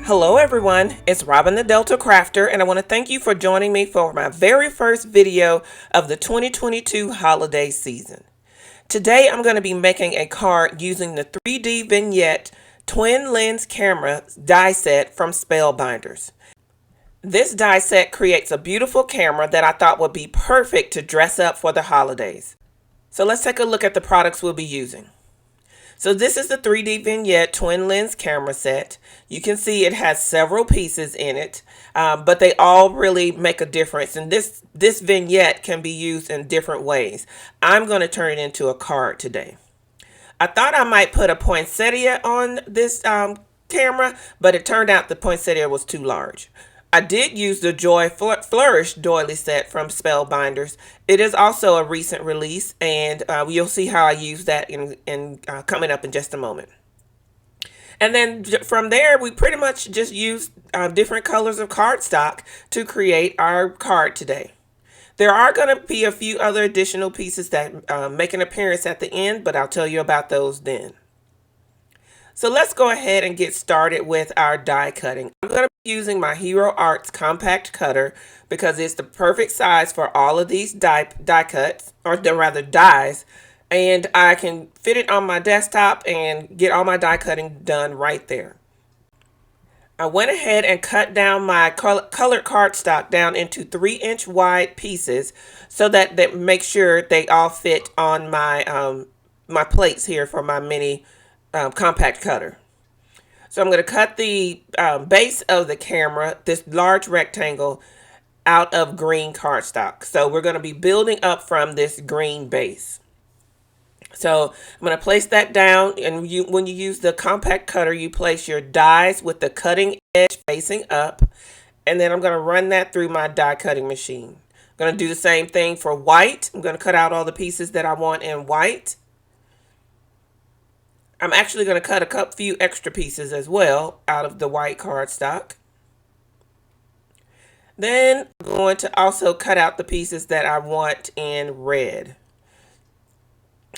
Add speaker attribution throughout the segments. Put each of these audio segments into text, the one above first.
Speaker 1: Hello everyone, it's Robin the Delta Crafter, and I want to thank you for joining me for my very first video of the 2022 holiday season. Today I'm going to be making a card using the 3D Vignette twin lens camera die set from Spellbinders. This die set creates a beautiful camera that I thought would be perfect to dress up for the holidays. So let's take a look at the products we'll be using. So this is the 3D Vignette twin lens camera set. You can see it has several pieces in it, but they all really make a difference. And this vignette can be used in different ways. I'm going to turn it into a card today. I thought I might put a poinsettia on this camera, but it turned out the poinsettia was too large. I did use the Flourish Doily set from Spellbinders. It is also a recent release, and you'll see how I use that in coming up in just a moment. And then from there, we pretty much just used different colors of cardstock to create our card today. There are going to be a few other additional pieces that make an appearance at the end, but I'll tell you about those then. So let's go ahead and get started with our die cutting. I'm going to be using my Hero Arts compact cutter because it's the perfect size for all of these die cuts, or rather dies, and I can fit it on my desktop and get all my die cutting done right there. I went ahead and cut down my colored cardstock down into 3-inch wide pieces so that make sure they all fit on my my plates here for my mini compact cutter. So I'm going to cut the base of the camera, this large rectangle, out of green cardstock. So we're going to be building up from this green base. So I'm going to place that down, and when you use the compact cutter, you place your dies with the cutting edge facing up, and then I'm going to run that through my die cutting machine. I'm going to do the same thing for white. I'm going to cut out all the pieces that I want in white. I'm actually going to cut a few extra pieces as well out of the white cardstock. Then I'm going to also cut out the pieces that I want in red.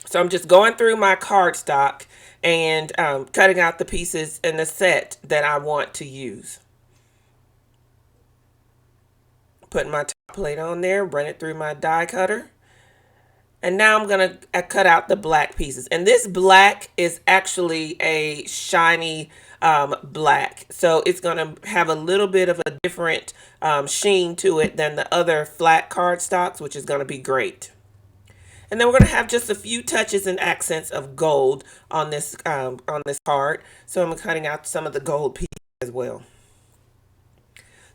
Speaker 1: So I'm just going through my cardstock and cutting out the pieces in the set that I want to use. Putting my top plate on there, run it through my die cutter. And now I'm going to cut out the black pieces. And this black is actually a shiny black. So it's going to have a little bit of a different sheen to it than the other flat cardstocks, which is going to be great. And then we're going to have just a few touches and accents of gold on this card. So I'm cutting out some of the gold pieces as well.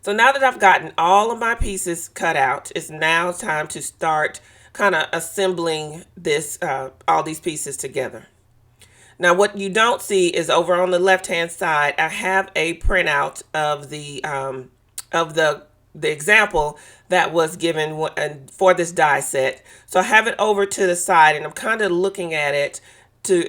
Speaker 1: So now that I've gotten all of my pieces cut out, it's now time to start kind of assembling this all these pieces together. Now what you don't see is over on the left hand side, I have a printout of the example that was given for this die set. So I have it over to the side, and I'm kind of looking at it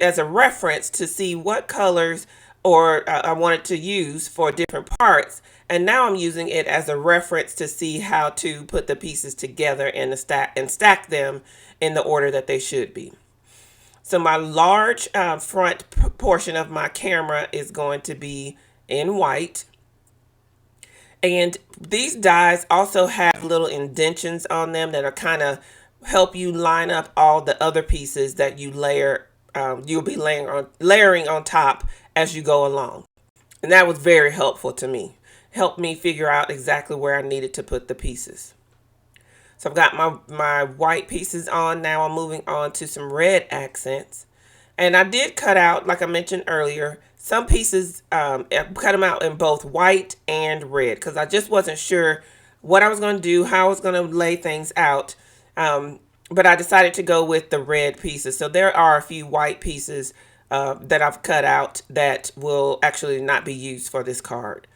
Speaker 1: as a reference to see what colors I wanted to use for different parts. And now I'm using it as a reference to see how to put the pieces together and stack them in the order that they should be. So my large front portion of my camera is going to be in white. And these dies also have little indentions on them that are kind of help you line up all the other pieces that you you'll be layering on top as you go along. And that was very helpful to me. Helped me figure out exactly where I needed to put the pieces. So I've got my white pieces on. Now I'm moving on to some red accents. And I did cut out, like I mentioned earlier, some pieces, cut them out in both white and red because I just wasn't sure what I was going to do, how I was going to lay things out. But I decided to go with the red pieces. So there are a few white pieces that I've cut out that will actually not be used for this card.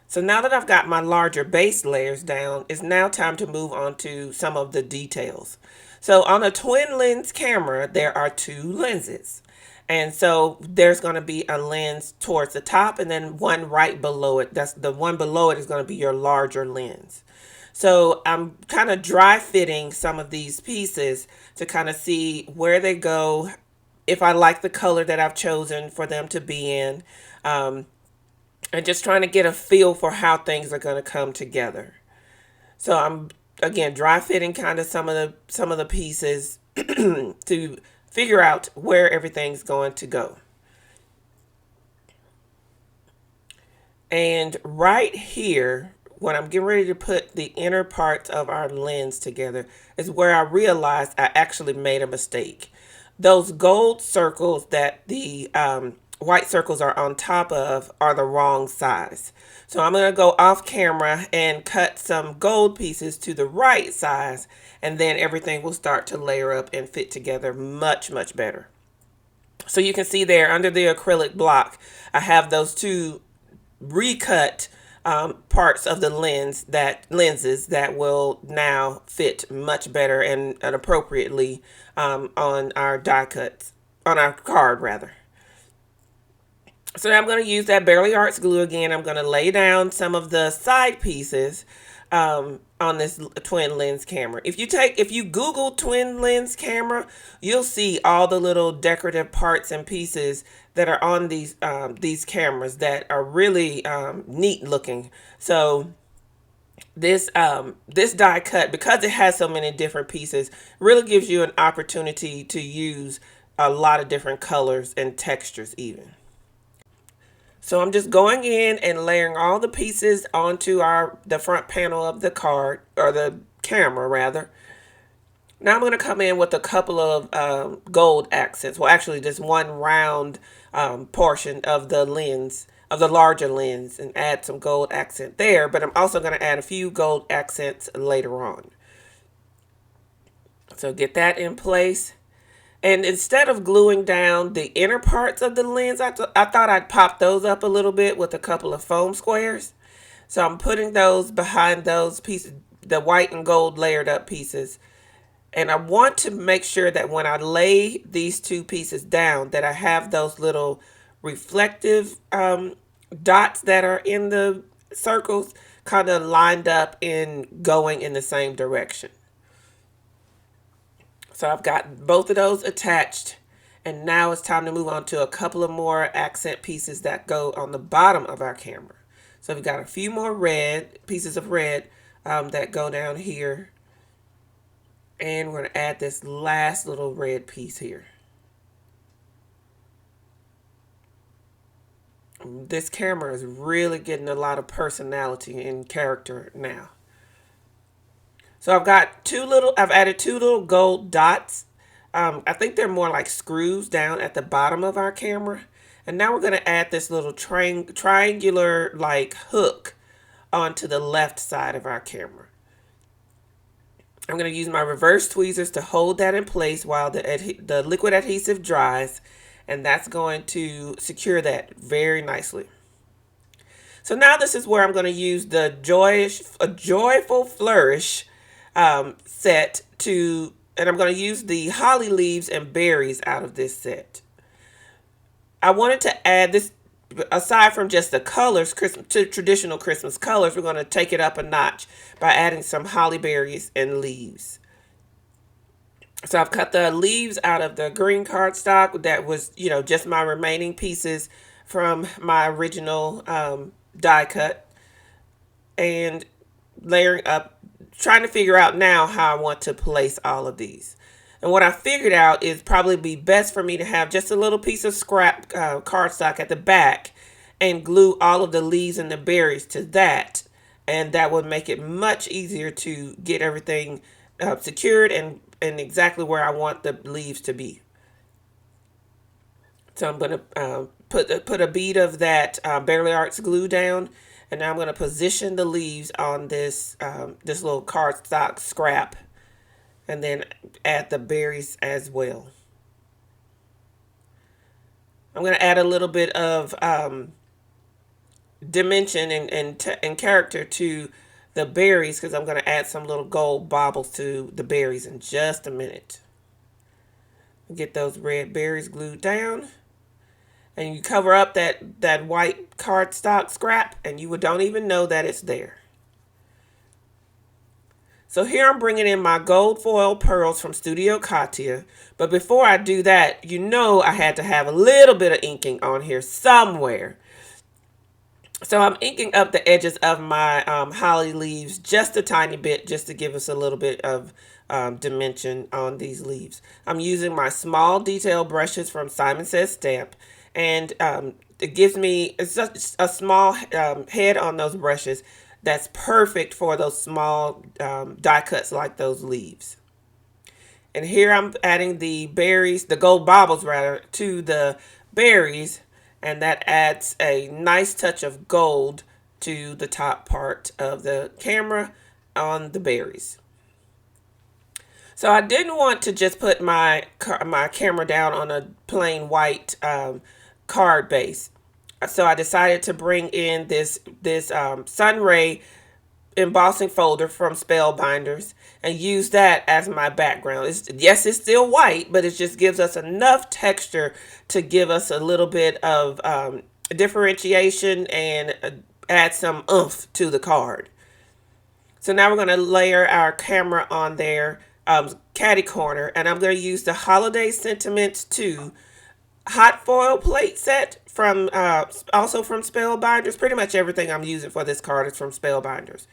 Speaker 1: So now that I've got my larger base layers down, it's now time to move on to some of the details. So on a twin lens camera, there are 2 lenses. And so there's going to be a lens towards the top and then one right below it. That's the one below it is going to be your larger lens. So I'm kind of dry fitting some of these pieces to kind of see where they go, if I like the color that I've chosen for them to be in, and just trying to get a feel for how things are going to come together. So I'm again dry fitting kind of some of the pieces to figure out where everything's going to go. And right here, when I'm getting ready to put the inner parts of our lens together, is where I realized I actually made a mistake. Those gold circles that the white circles are on top of are the wrong size. So I'm going to go off camera and cut some gold pieces to the right size, and then everything will start to layer up and fit together much, much better. So you can see there under the acrylic block, I have those two recut parts of the lenses that will now fit much better and appropriately on our die cuts, on our card rather. So now I'm going to use that Barely Arts glue again. I'm going to lay down some of the side pieces on this twin lens camera. If you Google twin lens camera, you'll see all the little decorative parts and pieces that are on these cameras that are really neat looking. So this die cut, because it has so many different pieces, really gives you an opportunity to use a lot of different colors and textures even. So I'm just going in and layering all the pieces onto the front panel of the card, or the camera rather. Now I'm going to come in with a couple of gold accents. Well, actually just one round portion of the lens, of the larger lens, and add some gold accent there. But I'm also going to add a few gold accents later on. So get that in place. And instead of gluing down the inner parts of the lens, I thought I'd pop those up a little bit with a couple of foam squares. So I'm putting those behind those pieces, the white and gold layered up pieces. And I want to make sure that when I lay these two pieces down, that I have those little reflective dots that are in the circles kind of lined up and going in the same direction. So I've got both of those attached, and now it's time to move on to a couple of more accent pieces that go on the bottom of our camera. So we've got a few more pieces of red that go down here, and we're going to add this last little red piece here. This camera is really getting a lot of personality and character now. So I've added two little gold dots. I think they're more like screws down at the bottom of our camera. And now we're going to add this little triangular like hook onto the left side of our camera. I'm going to use my reverse tweezers to hold that in place while the liquid adhesive dries. And that's going to secure that very nicely. So now this is where I'm going to use the Joyful Flourish set and I'm going to use the holly leaves and berries out of this set. I wanted to add this, aside from just the colors, traditional Christmas colors, we're going to take it up a notch by adding some holly berries and leaves. So I've cut the leaves out of the green cardstock that was, just my remaining pieces from my original die cut, and layering up, trying to figure out now how I want to place all of these. And what I figured out is probably be best for me to have just a little piece of scrap cardstock at the back and glue all of the leaves and the berries to that. And that would make it much easier to get everything secured and exactly where I want the leaves to be. So I'm going to put a bead of that Barely Arts glue down. And now I'm going to position the leaves on this little cardstock scrap, and then add the berries as well. I'm going to add a little bit of dimension and character to the berries, because I'm going to add some little gold baubles to the berries in just a minute. Get those red berries glued down. And you cover up that white cardstock scrap, and you don't even know that it's there. So here I'm bringing in my gold foil pearls from Studio Katia. But before I do that, you know I had to have a little bit of inking on here somewhere. So I'm inking up the edges of my holly leaves just a tiny bit, just to give us a little bit of dimension on these leaves. I'm using my small detail brushes from Simon Says Stamp, and it gives me a small head on those brushes that's perfect for those small die cuts like those leaves. And here I'm adding the berries, the gold baubles rather, to the berries, and that adds a nice touch of gold to the top part of the camera on the berries. So I didn't want to just put my camera down on a plain white card base. So I decided to bring in this Sunray embossing folder from Spellbinders and use that as my background. Yes, it's still white, but it just gives us enough texture to give us a little bit of differentiation and add some oomph to the card. So now we're going to layer our camera on there, catty corner, and I'm going to use the Holiday Sentiments 2 hot foil plate set from also from Spellbinders. Pretty much everything I'm using for this card is from Spellbinders.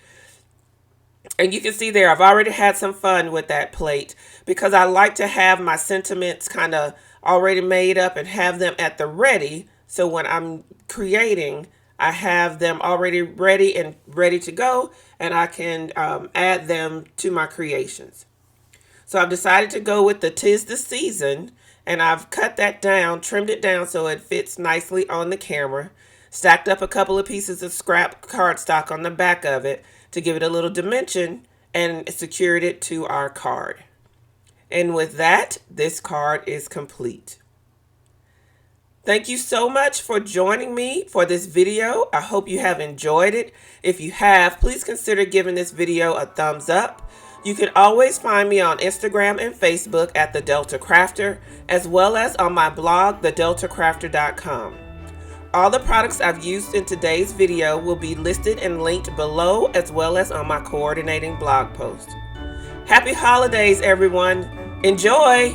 Speaker 1: And you can see there, I've already had some fun with that plate because I like to have my sentiments kind of already made up and have them at the ready. So when I'm creating, I have them already ready and ready to go, and I can add them to my creations. So I've decided to go with the 'Tis the Season, and I've cut that down, trimmed it down so it fits nicely on the camera. Stacked up a couple of pieces of scrap cardstock on the back of it to give it a little dimension, and secured it to our card. And with that, this card is complete. Thank you so much for joining me for this video. I hope you have enjoyed it. If you have, please consider giving this video a thumbs up. You can always find me on Instagram and Facebook at The Delta Crafter, as well as on my blog, thedeltacrafter.com. All the products I've used in today's video will be listed and linked below, as well as on my coordinating blog post. Happy holidays, everyone. Enjoy!